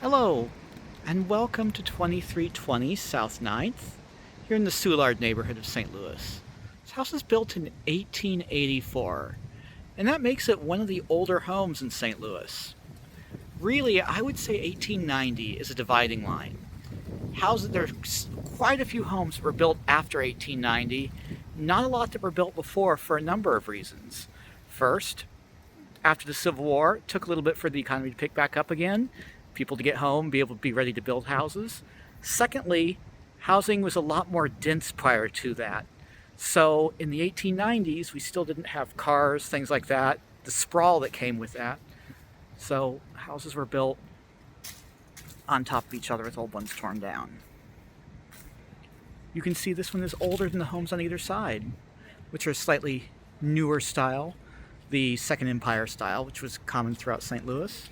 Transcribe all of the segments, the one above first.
Hello, and welcome to 2320 South 9th, here in the Soulard neighborhood of St. Louis. This house was built in 1884, and that makes it one of the older homes in St. Louis. Really, I would say 1890 is a dividing line. There's quite a few homes that were built after 1890, not a lot that were built before for a number of reasons. First, after the Civil War, it took a little bit for the economy to pick back up again, people to get home, be able to be ready to build houses. Secondly, housing was a lot more dense prior to that. So in the 1890s, we still didn't have cars, things like that, the sprawl that came with that. So houses were built on top of each other with old ones torn down. You can see this one is older than the homes on either side, which are slightly newer style, the Second Empire style, which was common throughout St. Louis.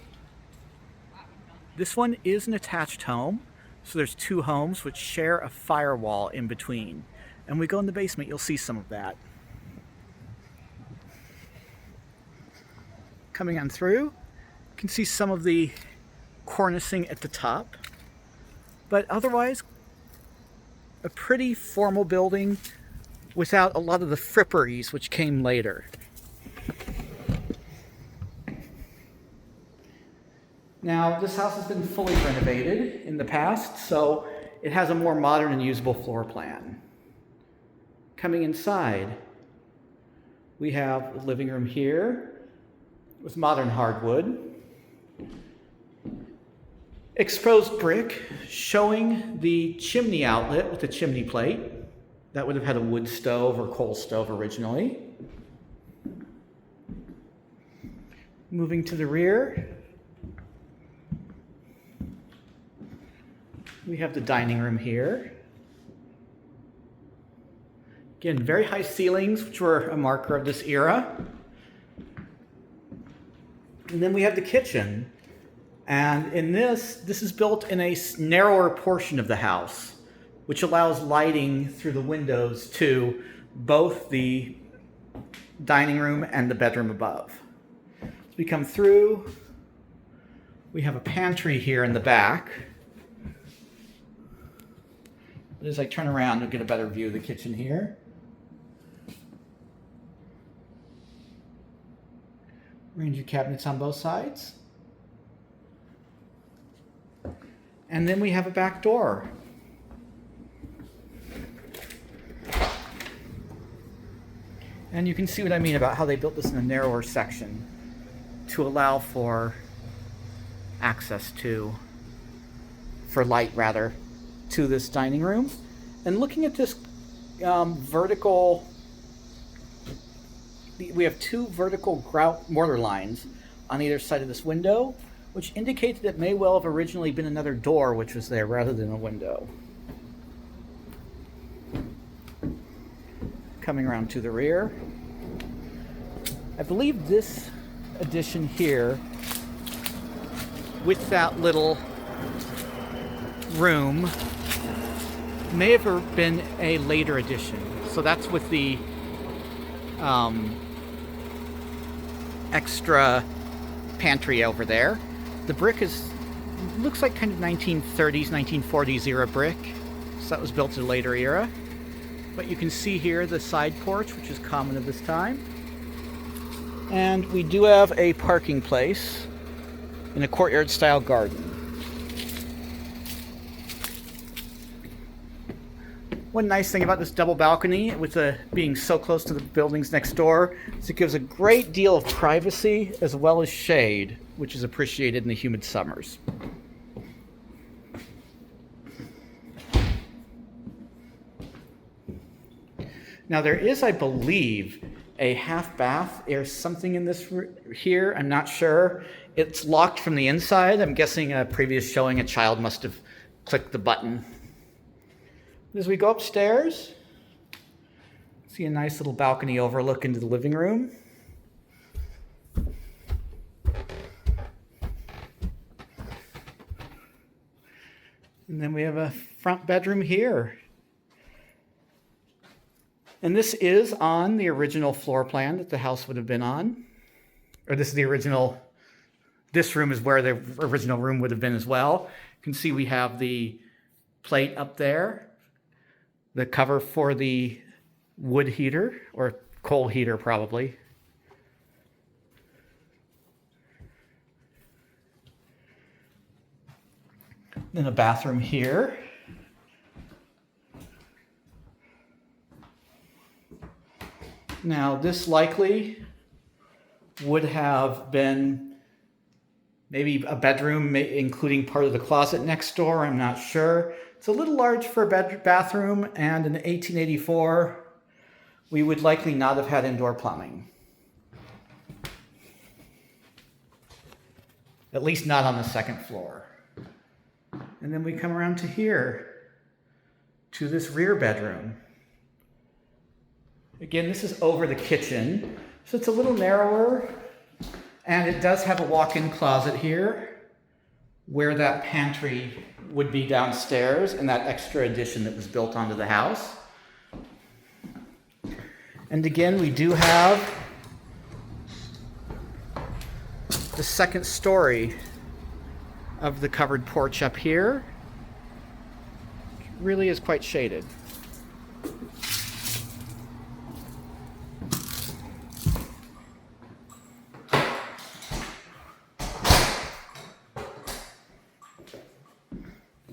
This one is an attached home, so there's two homes which share a firewall in between. And when we go in the basement, you'll see some of that. Coming on through, you can see some of the cornicing at the top, but otherwise a pretty formal building without a lot of the fripperies which came later. Now, this house has been fully renovated in the past, so it has a more modern and usable floor plan. Coming inside, we have a living room here with modern hardwood. Exposed brick showing the chimney outlet with a chimney plate. That would have had a wood stove or coal stove originally. Moving to the rear, we have the dining room here. Again, very high ceilings, which were a marker of this era. And then we have the kitchen. And in this is built in a narrower portion of the house, which allows lighting through the windows to both the dining room and the bedroom above. As we come through, we have a pantry here in the back. As I turn around, you'll get a better view of the kitchen here. Range of cabinets on both sides. And then we have a back door. And you can see what I mean about how they built this in a narrower section to allow for access for light rather, to this dining room. And looking at this vertical, we have two vertical grout mortar lines on either side of this window, which indicates that it may well have originally been another door which was there rather than a window. Coming around to the rear, I believe this addition here with that little room may have been a later addition. So that's with the extra pantry over there. The brick looks like kind of 1930s, 1940s era brick. So that was built in a later era. But you can see here the side porch, which is common at this time. And we do have a parking place in a courtyard style garden. One nice thing about this double balcony, with being so close to the buildings next door, is it gives a great deal of privacy as well as shade, which is appreciated in the humid summers. Now there is, I believe, a half bath or something in this here. I'm not sure. It's locked from the inside. I'm guessing a previous showing a child must have clicked the button. As we go upstairs, see a nice little balcony overlook into the living room. And then we have a front bedroom here. And this is on the original floor plan that the house would have been on. Or this is the original this room is where the original room would have been as well. You can see we have the plate up there, the cover for the wood heater, or coal heater probably. Then a bathroom here. Now this likely would have been maybe a bedroom, including part of the closet next door, I'm not sure. It's a little large for a bathroom, and in 1884, we would likely not have had indoor plumbing. At least not on the second floor. And then we come around to here, to this rear bedroom. Again, this is over the kitchen, so it's a little narrower, and it does have a walk-in closet here, where that pantry would be downstairs, and that extra addition that was built onto the house. And again, we do have the second story of the covered porch up here. It really is quite shaded.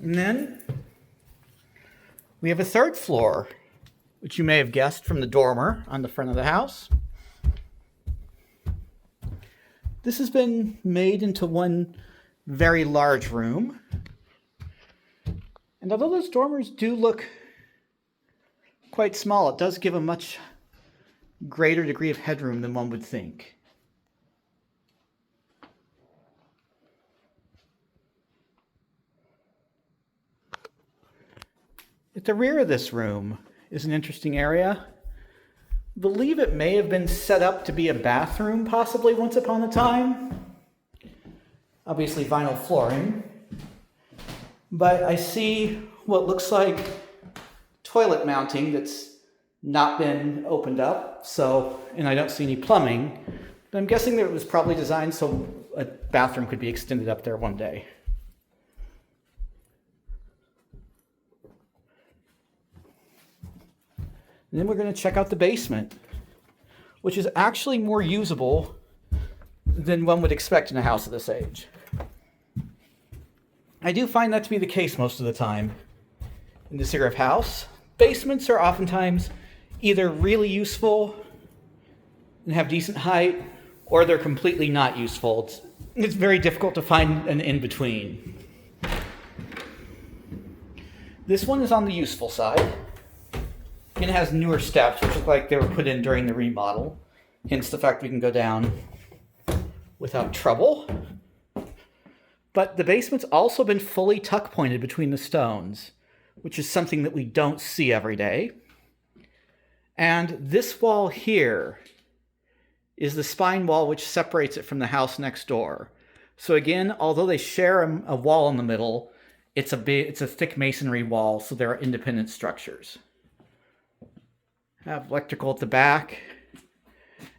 And then we have a third floor, which you may have guessed from the dormer on the front of the house. This has been made into one very large room. And although those dormers do look quite small, it does give a much greater degree of headroom than one would think. At the rear of this room is an interesting area. I believe it may have been set up to be a bathroom, possibly once upon a time. Obviously vinyl flooring. But I see what looks like toilet mounting that's not been opened up, and I don't see any plumbing. But I'm guessing that it was probably designed so a bathroom could be extended up there one day. And then we're going to check out the basement, which is actually more usable than one would expect in a house of this age. I do find that to be the case most of the time in this era of house. Basements are oftentimes either really useful and have decent height, or they're completely not useful. It's very difficult to find an in-between. This one is on the useful side. It has newer steps, which look like they were put in during the remodel. Hence the fact we can go down without trouble. But the basement's also been fully tuck pointed between the stones, which is something that we don't see every day. And this wall here is the spine wall which separates it from the house next door. So again, although they share a wall in the middle, it's a thick masonry wall, so there are independent structures. Have electrical at the back.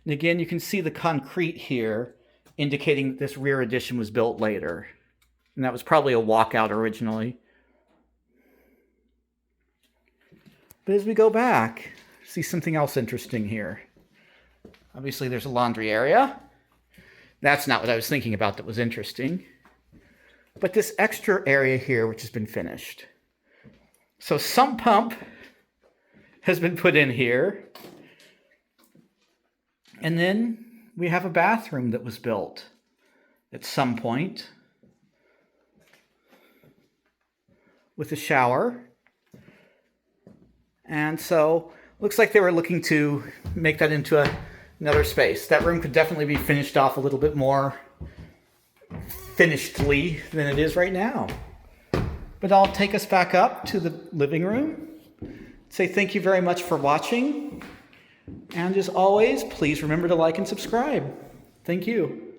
And again, you can see the concrete here, indicating that this rear addition was built later. And that was probably a walkout originally. But as we go back, see something else interesting here. Obviously, there's a laundry area. That's not what I was thinking about that was interesting. But this extra area here, which has been finished. So sump pump has been put in here. And then we have a bathroom that was built at some point with a shower. And so looks like they were looking to make that into another space. That room could definitely be finished off a little bit more finishedly than it is right now. But I'll take us back up to the living room. Say thank you very much for watching. And as always, please remember to like and subscribe. Thank you.